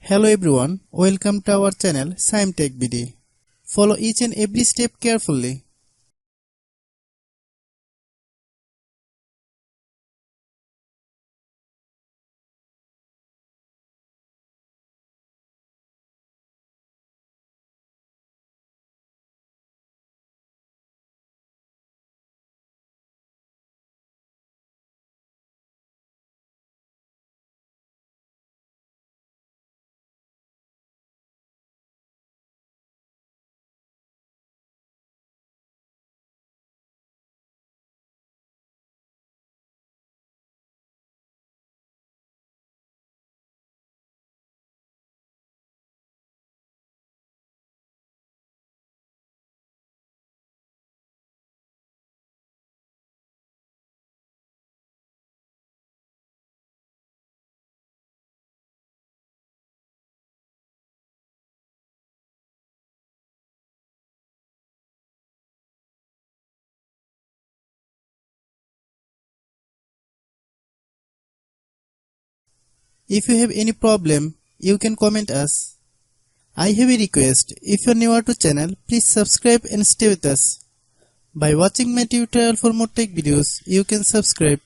Hello everyone, welcome to our channel Shaem TechBD. Follow each and every step carefully. If you have any problem, you can comment us. I have a request, if you are new to channel, please subscribe and stay with us. By watching my tutorial for more tech videos, you can subscribe.